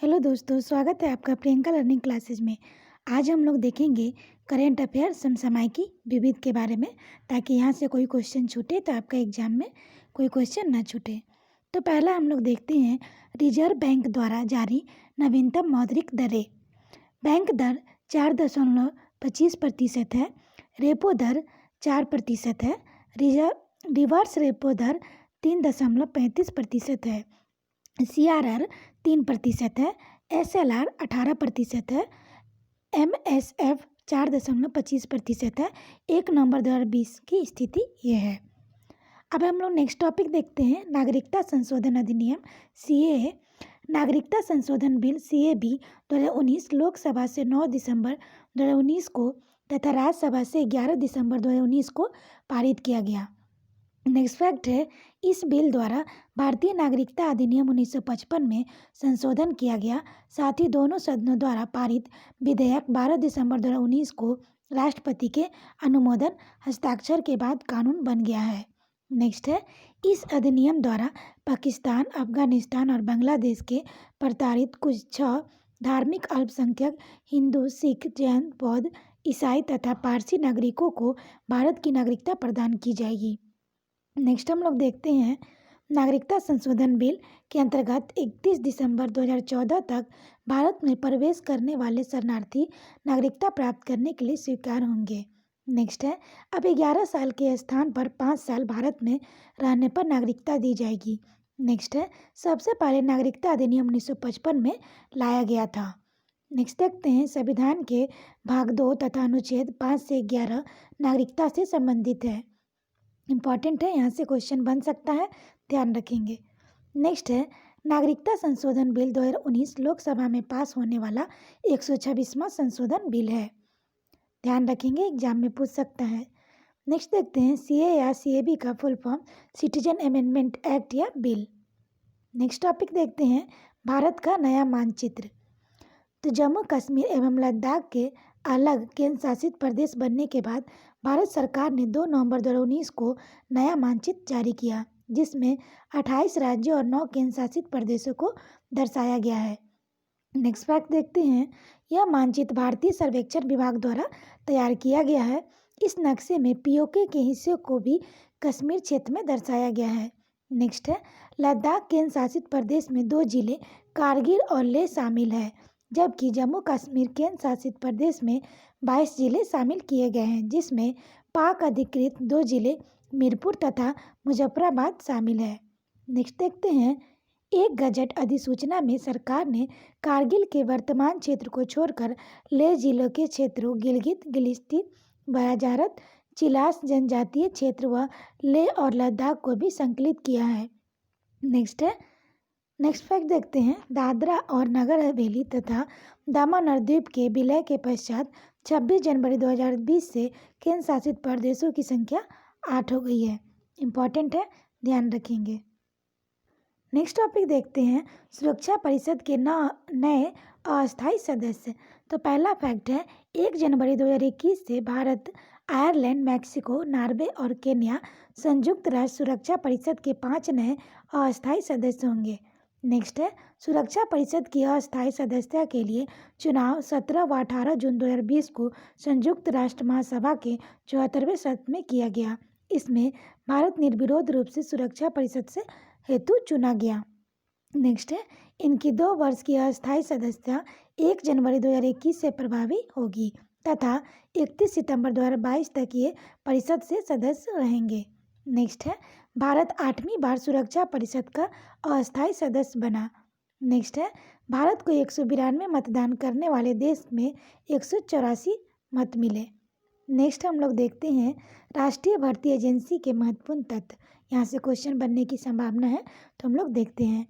Hello दोस्तों, स्वागत है आपका प्रियंका लर्निंग क्लासेज में। आज हम लोग देखेंगे करेंट अफेयर समसामयिकी विविध के बारे में, ताकि यहाँ से कोई क्वेश्चन छूटे तो आपका एग्जाम में कोई क्वेश्चन ना छूटे। तो पहला हम लोग देखते हैं रिजर्व बैंक द्वारा जारी नवीनतम मौद्रिक दरें। बैंक दर 4.25% है, रेपो दर 4% है, रिवर्स रेपो दर 3.35% है, CRR 3% है, SLR 18% है, MSF 4.25% है। 1 नवंबर 2020 की स्थिति ये है। अब हम लोग नेक्स्ट टॉपिक देखते हैं नागरिकता संशोधन अधिनियम CAA। नागरिकता संशोधन बिल CAB 2019 लोकसभा से 9 दिसंबर 2019 को तथा राज्यसभा से 11 दिसंबर 2019 को पारित किया गया। नेक्स्ट फैक्ट है, इस बिल द्वारा भारतीय नागरिकता अधिनियम 1955 में संशोधन किया गया। साथ ही दोनों सदनों द्वारा पारित विधेयक 12 दिसंबर 2019 को राष्ट्रपति के अनुमोदन हस्ताक्षर के बाद कानून बन गया है। नेक्स्ट है, इस अधिनियम द्वारा पाकिस्तान, अफगानिस्तान और बांग्लादेश के प्रताड़ित कुछ 6 धार्मिक अल्पसंख्यक हिंदू, सिख, जैन, बौद्ध, ईसाई तथा पारसी नागरिकों को भारत की नागरिकता प्रदान की जाएगी। नेक्स्ट हम लोग देखते हैं नागरिकता संशोधन बिल के अंतर्गत 31 दिसंबर 2014 तक भारत में प्रवेश करने वाले शरणार्थी नागरिकता प्राप्त करने के लिए स्वीकार होंगे। नेक्स्ट है, अब 11 साल के स्थान पर 5 साल भारत में रहने पर नागरिकता दी जाएगी। नेक्स्ट है, सबसे पहले नागरिकता अधिनियम 1955 में लाया गया था। नेक्स्ट देखते हैं संविधान के भाग 2 तथा अनुच्छेद 5 से 11 नागरिकता से संबंधित है। इम्पॉर्टेंट है, यहाँ से क्वेश्चन बन सकता है, ध्यान रखेंगे। नेक्स्ट है, नागरिकता संशोधन बिल 2019 लोकसभा में पास होने वाला 126वां संशोधन बिल है। ध्यान रखेंगे, एग्जाम में पूछ सकता है। नेक्स्ट देखते हैं CA या CAB का full form citizen amendment act या बिल। नेक्स्ट टॉपिक देखते हैं भारत का नया मानचित्र। तो जम्मू कश्मीर एवं लद्दाख के अलग केंद्र शासित प्रदेश बनने के बाद भारत सरकार ने 2 नवंबर 2019 को नया मानचित्र जारी किया, जिसमें 28 राज्यों और 9 केंद्र शासित प्रदेशों को दर्शाया गया है। नेक्स्ट फैक्ट देखते हैं, यह मानचित्र भारतीय सर्वेक्षण विभाग द्वारा तैयार किया गया है। इस नक्शे में POK के हिस्सों को भी कश्मीर क्षेत्र में दर्शाया गया है। नेक्स्ट है, लद्दाख केंद्र शासित प्रदेश में 2 जिले कारगिल और लेह शामिल है, जबकि जम्मू कश्मीर केंद्र शासित प्रदेश में 22 जिले शामिल किए गए हैं, जिसमें पाक अधिकृत 2 जिले मीरपुर तथा मुजफ्फराबाद शामिल है। नेक्स्ट देखते हैं, एक गजट अधिसूचना में सरकार ने कारगिल के वर्तमान क्षेत्र को छोड़कर लेह जिलों के क्षेत्रों गिलगित, गिलिस्तिन, बयाजारत, चिलास जनजातीय क्षेत्र व लेह और लद्दाख को भी संकलित किया है। नेक्स्ट फैक्ट देखते हैं, दादरा और नगर हवेली तथा दमन और द्वीप के विलय के पश्चात 26 जनवरी 2020 से केंद्र शासित प्रदेशों की संख्या 8 हो गई है। इम्पॉर्टेंट है, ध्यान रखेंगे। नेक्स्ट टॉपिक देखते हैं सुरक्षा परिषद के नए अस्थायी सदस्य। तो पहला फैक्ट है, 1 जनवरी 2021 से भारत, आयरलैंड, मैक्सिको, नॉर्वे और केन्या संयुक्त राष्ट्र सुरक्षा परिषद के 5 नए अस्थायी सदस्य होंगे। नेक्स्ट है, सुरक्षा परिषद की अस्थायी सदस्यता के लिए चुनाव 17 व 18 जून 2020 को संयुक्त राष्ट्र महासभा के 74वें सत्र में किया गया। इसमें भारत निर्विरोध रूप से सुरक्षा परिषद से हेतु चुना गया। नेक्स्ट है, इनकी 2 वर्ष की अस्थायी सदस्यता 1 जनवरी 2021 से प्रभावी होगी तथा 31 सितंबर 2022 तक ये परिषद से सदस्य रहेंगे। नेक्स्ट है, भारत 8वीं बार सुरक्षा परिषद का अस्थायी सदस्य बना। नेक्स्ट है, भारत को 192 मतदान करने वाले देश में 184 मत मिले। नेक्स्ट हम लोग देखते हैं राष्ट्रीय भर्ती एजेंसी के महत्वपूर्ण तथ्य। यहाँ से क्वेश्चन बनने की संभावना है, तो हम लोग देखते हैं।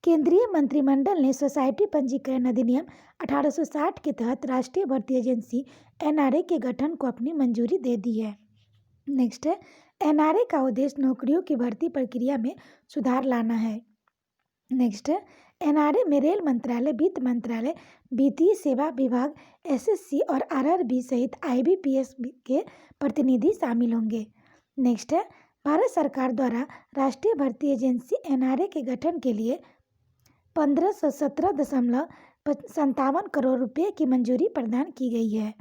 केंद्रीय मंत्रिमंडल ने सोसाइटी पंजीकरण अधिनियम 1860 के तहत राष्ट्रीय भर्ती एजेंसी NRA के गठन को अपनी मंजूरी दे दी है। नेक्स्ट है, NRA का उद्देश्य नौकरियों की भर्ती प्रक्रिया में सुधार लाना है। नेक्स्ट है, NRA में रेल मंत्रालय, वित्त मंत्रालय, वित्तीय सेवा विभाग, SSC और RRB सहित IBPS के प्रतिनिधि शामिल होंगे। नेक्स्ट है, भारत सरकार द्वारा राष्ट्रीय भर्ती एजेंसी NRA के गठन के लिए 1517.57 करोड़ रुपए की मंजूरी प्रदान की गई है।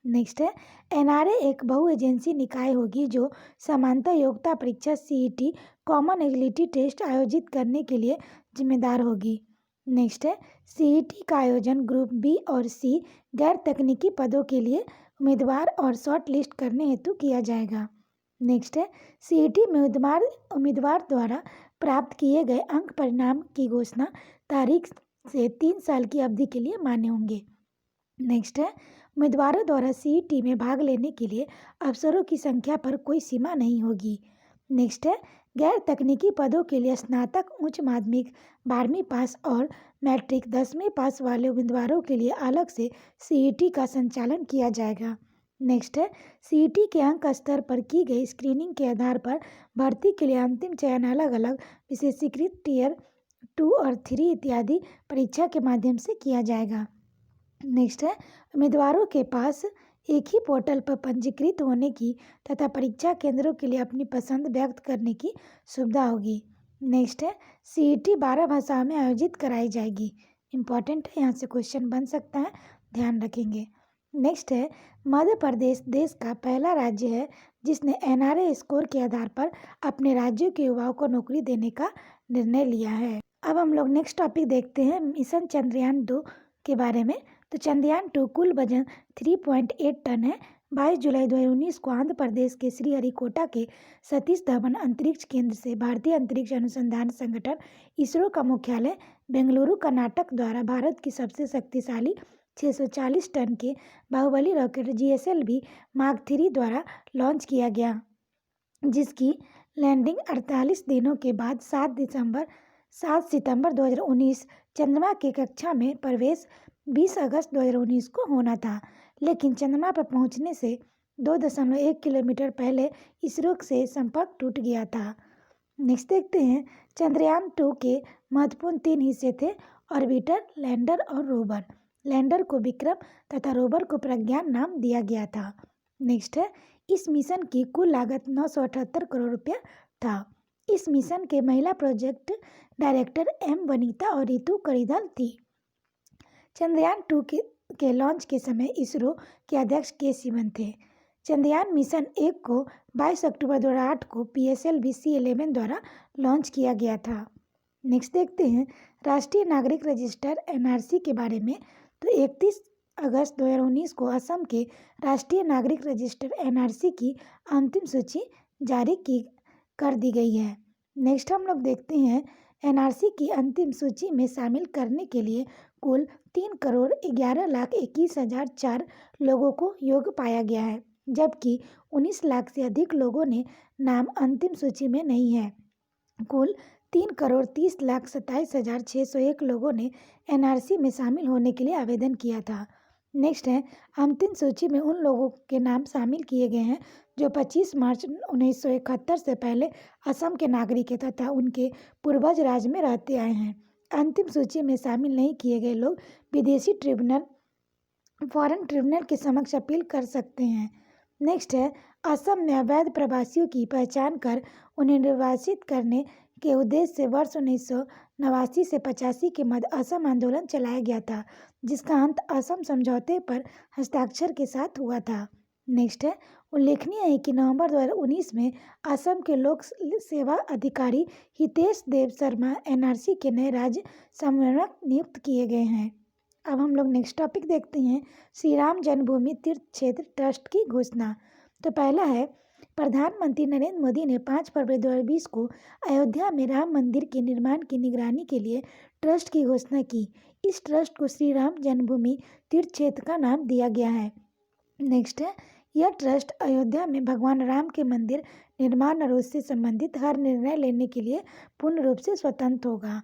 नेक्स्ट है, एनआरए एक बहु एजेंसी निकाय होगी जो समानता योग्यता परीक्षा सीईटी कॉमन एलिजिबिलिटी टेस्ट आयोजित करने के लिए जिम्मेदार होगी। नेक्स्ट है, सीईटी का आयोजन ग्रुप बी और सी गैर तकनीकी पदों के लिए उम्मीदवार और शॉर्ट लिस्ट करने हेतु किया जाएगा। नेक्स्ट है, सीईटी में उम्मीदवार द्वारा प्राप्त किए गए अंक परिणाम की घोषणा तारीख से 3 साल की अवधि के लिए मान्य होंगे। नेक्स्ट है, उम्मीदवारों द्वारा सीईटी में भाग लेने के लिए अवसरों की संख्या पर कोई सीमा नहीं होगी। नेक्स्ट है, गैर तकनीकी पदों के लिए स्नातक, उच्च माध्यमिक 12वीं पास और मैट्रिक 10वीं पास वाले उम्मीदवारों के लिए अलग से सीईटी का संचालन किया जाएगा। नेक्स्ट है, सीईटी के अंक स्तर पर की गई स्क्रीनिंग के आधार पर भर्ती के लिए अंतिम चयन अलग अलग विशेषीकृत टियर 2 और 3 इत्यादि परीक्षा के माध्यम से किया जाएगा। नेक्स्ट है, उम्मीदवारों के पास एक ही पोर्टल पर पंजीकृत होने की तथा परीक्षा केंद्रों के लिए अपनी पसंद व्यक्त करने की सुविधा होगी। नेक्स्ट है, सीईटी 12 भाषाओं में आयोजित कराई जाएगी। इम्पॉर्टेंट है, यहाँ से क्वेश्चन बन सकता है, ध्यान रखेंगे। नेक्स्ट है, मध्य प्रदेश देश का पहला राज्य है जिसने एनआरए स्कोर के आधार पर अपने राज्यों के युवाओं को नौकरी देने का निर्णय लिया है। अब हम लोग नेक्स्ट टॉपिक देखते हैं मिशन चंद्रयान 2 के बारे में। तो चंद्रयान 2 कुल वजन 3.8 टन है। 22 जुलाई 2019 को आंध्र प्रदेश के श्रीहरिकोटा के सतीश धवन अंतरिक्ष केंद्र से भारतीय अंतरिक्ष अनुसंधान संगठन इसरो का मुख्यालय बेंगलुरु कर्नाटक द्वारा भारत की सबसे शक्तिशाली 640 टन के बाहुबली रॉकेट GSLV मार्क 3 द्वारा लॉन्च किया गया, जिसकी लैंडिंग 48 दिनों के बाद 7 सितंबर 2019 चंद्रमा की कक्षा में प्रवेश 20 अगस्त 2019 को होना था, लेकिन चंद्रमा पर पहुंचने से 2.1 किलोमीटर पहले इसरो से संपर्क टूट गया था। नेक्स्ट देखते हैं, चंद्रयान 2 के महत्वपूर्ण 3 हिस्से थे: ऑर्बिटर, लैंडर और रोवर। लैंडर को विक्रम तथा रोवर को प्रज्ञान नाम दिया गया था। नेक्स्ट है, इस मिशन की कुल लागत 978 करोड़ रुपया था। इस मिशन के महिला प्रोजेक्ट डायरेक्टर M वनीता और रितु करिधल थी। चंद्रयान 2 के लॉन्च के समय इसरो के अध्यक्ष के सिवन थे। चंद्रयान मिशन 1 को 22 अक्टूबर 2008 को PSLV C11 द्वारा लॉन्च किया गया था। नेक्स्ट देखते हैं, राष्ट्रीय नागरिक रजिस्टर NRC के बारे में। तो 31 अगस्त 2019 को असम के राष्ट्रीय नागरिक रजिस्टर NRC की अंतिम सूची जारी कर दी गई है। नेक्स्ट हम लोग देखते हैं, NRC की अंतिम सूची में शामिल करने के लिए कुल 3,11,21,004 लोगों को योग्य पाया गया है, जबकि 19 लाख से अधिक लोगों ने नाम अंतिम सूची में नहीं है। कुल 3,30,27,601 लोगों ने NRC में शामिल होने के लिए आवेदन किया था। नेक्स्ट है, अंतिम सूची में उन लोगों के नाम शामिल किए गए हैं जो 25 मार्च 1971 से पहले असम के नागरिक हैं तथा उनके पूर्वज राज्य में रहते आए हैं। अंतिम सूची में शामिल नहीं किए गए लोग विदेशी ट्रिब्यूनल, फॉरेन ट्रिब्यूनल के समक्ष अपील कर सकते हैं। नेक्स्ट है, असम में अवैध प्रवासियों की पहचान कर उन्हें निर्वासित करने के उद्देश्य से वर्ष 1989 से 85 के मध्य असम आंदोलन चलाया गया था, जिसका अंत असम समझौते पर हस्ताक्षर के साथ हुआ था। नेक्स्ट है, उल्लेखनीय है कि नवंबर 2019 में असम के लोक सेवा अधिकारी हितेश देव शर्मा NRC के नए राज्य समन्वयक नियुक्त किए गए हैं। अब हम लोग नेक्स्ट टॉपिक देखते हैं, श्री राम जन्मभूमि तीर्थ क्षेत्र ट्रस्ट की घोषणा। तो पहला है, प्रधानमंत्री नरेंद्र मोदी ने 5 फरवरी 2020 को अयोध्या में राम मंदिर के निर्माण की निगरानी के लिए ट्रस्ट की घोषणा की। इस ट्रस्ट को श्री राम जन्मभूमि तीर्थ क्षेत्र का नाम दिया गया है। नेक्स्ट है, यह ट्रस्ट अयोध्या में भगवान राम के मंदिर निर्माण और उससे संबंधित हर निर्णय लेने के लिए पूर्ण रूप से स्वतंत्र होगा।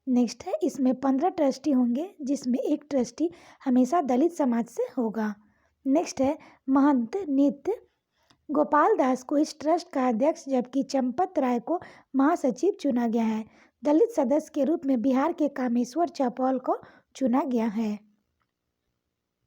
नेक्स्ट है, इसमें 15 ट्रस्टी होंगे, जिसमें एक ट्रस्टी हमेशा दलित समाज से होगा। नेक्स्ट है, महंत नित्य गोपाल दास को इस ट्रस्ट का अध्यक्ष जबकि चंपत राय को महासचिव चुना गया है। दलित सदस्य के रूप में बिहार के कामेश्वर चौपाल को चुना गया है।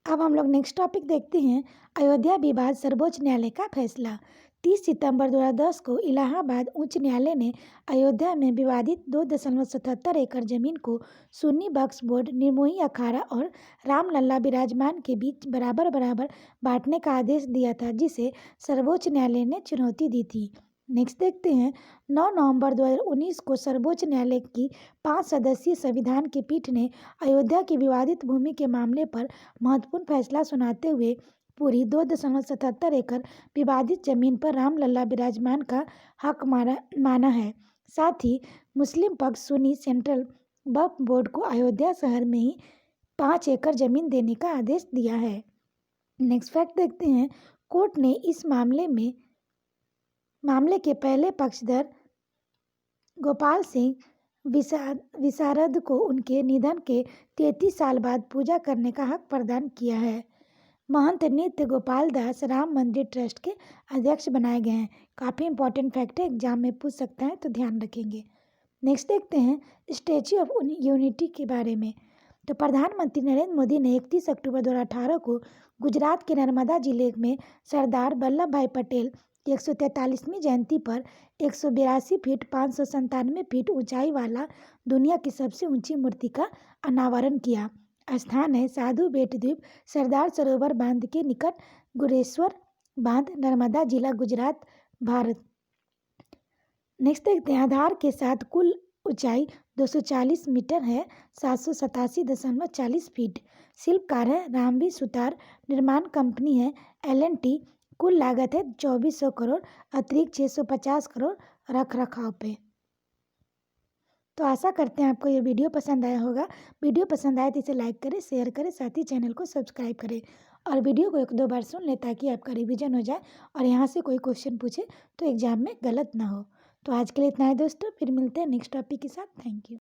अब हम लोग नेक्स्ट टॉपिक देखते हैं, अयोध्या विवाद सर्वोच्च न्यायालय का फैसला। 30 सितंबर 2010 को इलाहाबाद उच्च न्यायालय ने अयोध्या में विवादित 2.77 एकड़ जमीन को सुन्नी वक्फ बोर्ड, निर्मोही अखाड़ा और रामलला विराजमान के बीच बराबर बराबर बांटने का आदेश दिया था, जिसे सर्वोच्च न्यायालय ने चुनौती दी थी। नेक्स्ट देखते हैं, 9 नवंबर 2019 को सर्वोच्च न्यायालय की 5 सदस्यीय संविधान की पीठ ने अयोध्या की विवादित भूमि के मामले पर महत्वपूर्ण फैसला सुनाते हुए पूरी 2.77 एकड़ विवादित जमीन पर रामलला विराजमान का हक माना है। साथ ही मुस्लिम पक्ष सुन्नी सेंट्रल वक्फ बोर्ड को अयोध्या शहर में ही 5 एकड़ जमीन देने का आदेश दिया है। नेक्स्ट फैक्ट देखते हैं, कोर्ट ने इस मामले के पहले पक्षधर गोपाल सिंह विशारद को उनके निधन के 33 साल बाद पूजा करने का हक प्रदान किया है। महंत नित्य गोपाल दास राम मंदिर ट्रस्ट के अध्यक्ष बनाए गए हैं। काफ़ी इंपॉर्टेंट फैक्ट है, एग्जाम में पूछ सकता है, तो ध्यान रखेंगे। नेक्स्ट देखते हैं स्टैच्यू ऑफ यूनिटी के बारे में। तो प्रधानमंत्री नरेंद्र मोदी ने 31 अक्टूबर 2018 को गुजरात के नर्मदा जिले में सरदार वल्लभ भाई पटेल की 143वीं जयंती पर 182 फीट 597 फीट ऊंचाई वाला दुनिया की सबसे ऊंची मूर्ति का अनावरण किया। स्थान है साधु बेट द्वीप, सरदार सरोवर बांध के निकट, गुरेश्वर बांध, नर्मदा जिला, गुजरात, भारत। नेक्स्ट देखते हैं, आधार के साथ कुल ऊंचाई 240 मीटर है, 787.40 फीट। शिल्पकार है रामवी सुतार, निर्माण कंपनी है L&T। कुल लागत है 2400 करोड़, अतिरिक्त 650 करोड़ रख रखाव पे। तो आशा करते हैं आपको ये वीडियो पसंद आया होगा। वीडियो पसंद आए तो इसे लाइक करें, शेयर करें, साथ ही चैनल को सब्सक्राइब करें और वीडियो को 1-2 बार सुन लें ताकि आपका रिवीजन हो जाए और यहाँ से कोई क्वेश्चन पूछे तो एग्जाम में गलत ना हो। तो आज के लिए इतना है दोस्तों, फिर मिलते हैं नेक्स्ट टॉपिक के साथ। Thank you.